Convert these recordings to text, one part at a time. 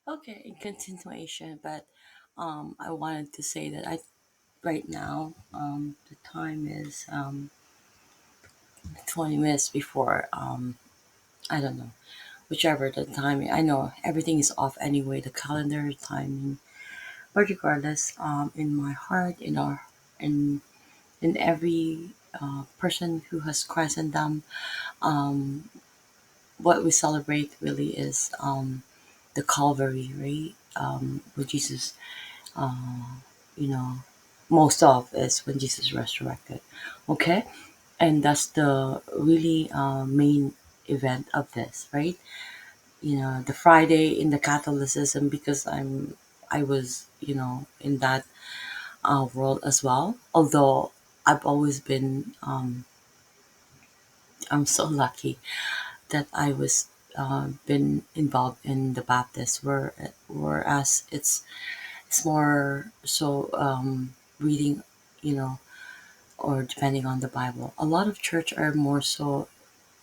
Okay, in continuation, but I wanted to say that I right now the time is 20 minutes before I don't know whichever the time. I know everything is off anyway, the calendar timing, but regardless, in my heart, in in every person who has Christ in them, um, what we celebrate really is the Calvary, right? With Jesus, uh, you know, most of is when Jesus resurrected. Okay, and that's the really main event of this, right? The Friday in the Catholicism, because I was in that world as well. Although I've always been, I'm so lucky that I was been involved in the Baptist, whereas it's more so reading, you know, or depending on the Bible. A lot of church are more so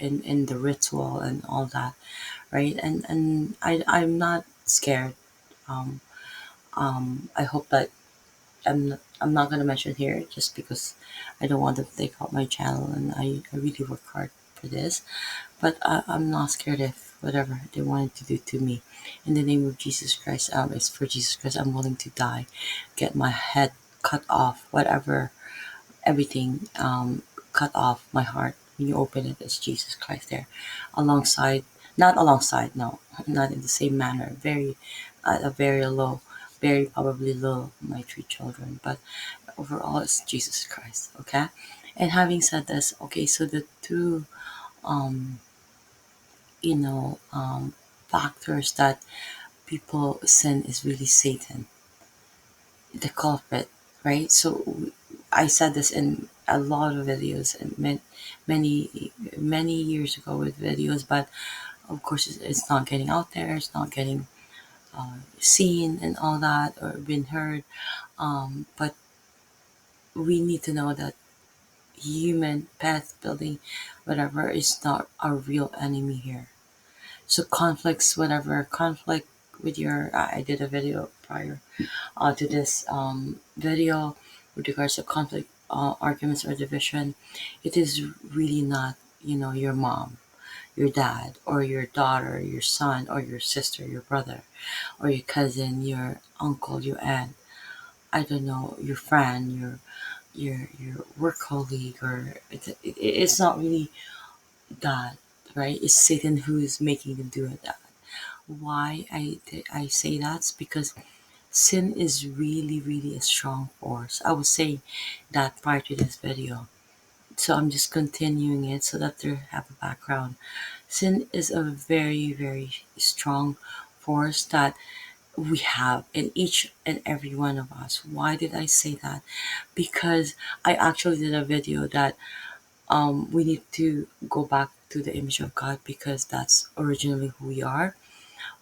in the ritual and all that, right? And I'm not scared. Um, I hope that I'm not gonna mention here just because I don't want them to take out my channel, and I really work hard for this. But I'm not scared if whatever they wanted to do to me. In the name of Jesus Christ, it's for Jesus Christ. I'm willing to die, get my head cut off, whatever, everything cut off my heart. When you open it, it's Jesus Christ there, alongside, not alongside, no, not in the same manner. Very, at a very low, very probably low, my three children, but overall, it's Jesus Christ. Okay, and having said this, okay, so the two um you know, factors that people sin is really Satan, the culprit, right? So I said this in a lot of videos and many years ago with videos, but of course it's not getting out there. It's not getting seen and all that or been heard. But we need to know that human path building, whatever, is not our real enemy here. So conflicts, whatever conflict with your, I did a video prior to this video with regards to conflict, arguments or division. It is really not, your mom, your dad, or your daughter, your son, or your sister, your brother, or your cousin, your uncle, your aunt. I don't know, your friend, your work colleague, or it's not really that, right? It's Satan who is making them do that. Why I say that's because sin is really, really a strong force. I was saying that prior to this video. So I'm just continuing it so that they have a background. Sin is a very, very strong force that we have in each and every one of us. Why did I say that? Because I actually did a video that we need to go back to the image of God because that's originally who we are.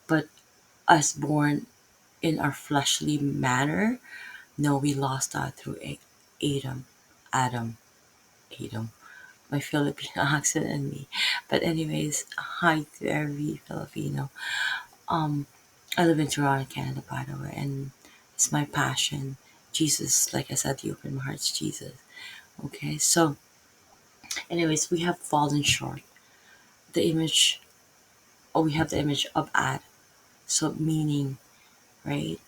But as born in our fleshly manner, no, we lost that through Adam. Adam. Adam. My Filipino accent and me. But anyways, hi to every Filipino. Um, I live in Toronto, Canada, by the way, and it's my passion. Jesus, like I said, the open my heart's Jesus. Okay, so anyways, we have fallen short. The image, we have the image of Adam. So meaning, right?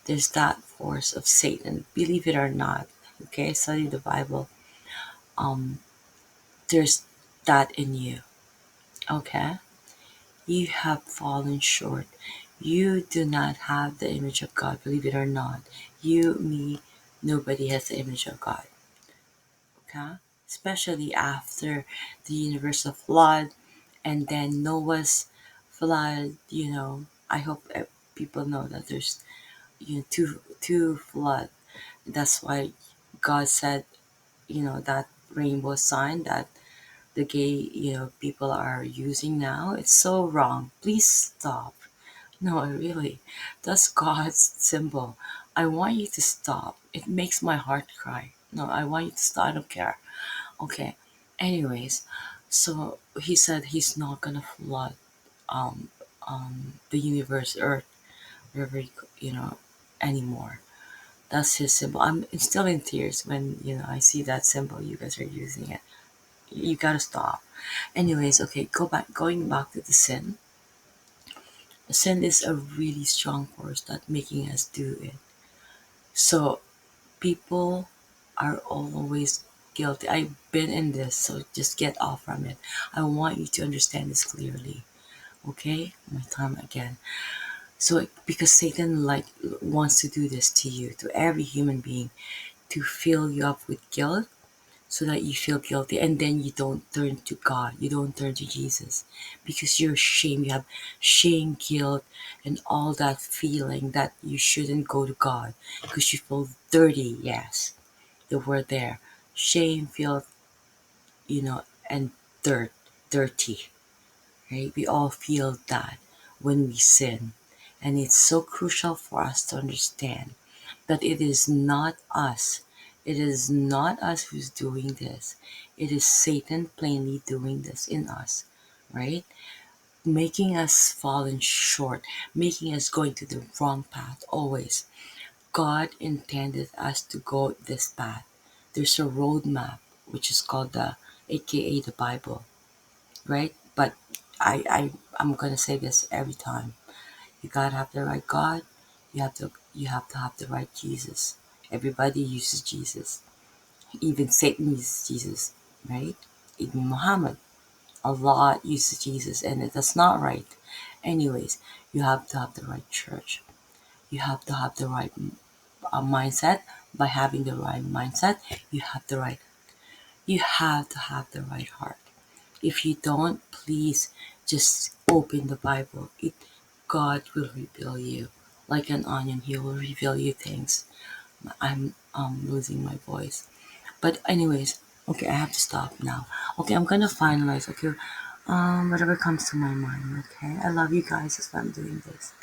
There's that force of Satan. Believe it or not, okay? Study the Bible. Um, there's that in you. Okay? You have fallen short. You do not have the image of God, believe it or not. You, me, nobody has the image of God. Okay? Especially after the universal flood and then Noah's flood, I hope people know that there's two flood. That's why God said, that rainbow sign that the gay, people are using now. It's so wrong. Please stop. No, really. That's God's symbol. I want you to stop. It makes my heart cry. No, I want you to stop. I don't care. Okay. Anyways, so he said he's not gonna flood um the universe Earth very, anymore. That's his symbol. I'm still in tears when, I see that symbol you guys are using it. You gotta stop. Anyways, okay, going back to the sin. The sin is a really strong force that making us do it. So people are always guilty. I've been in this, so just get off from it. I want you to understand this clearly. Okay? My time again. So because Satan wants to do this to you, to every human being, to fill you up with guilt so that you feel guilty and then you don't turn to God, you don't turn to Jesus because you're ashamed. You have shame, guilt, and all that feeling that you shouldn't go to God because you feel dirty. Yes, the word there, shame, guilt, and dirt, dirty, right? We all feel that when we sin. And it's so crucial for us to understand that it is not us. It is not us who's doing this. It is Satan plainly doing this in us, right? Making us fallen short, making us going to the wrong path always. God intended us to go this path. There's a roadmap, which is called the AKA the Bible, right? But I'm gonna say this every time. You gotta have the right God. You have to have the right Jesus. Everybody uses Jesus. Even Satan uses Jesus, right? Even Muhammad, Allah uses Jesus, and that's not right. Anyways, you have to have the right church. You have to have the right mindset. By having the right mindset, you have the right. You have to have the right heart. If you don't, please just open the Bible. God will reveal you like an onion. He will reveal you things. I'm losing my voice. But anyways, okay, I have to stop now. Okay, I'm gonna finalize. Okay, whatever comes to my mind. Okay, I love you guys. That's why I'm doing this.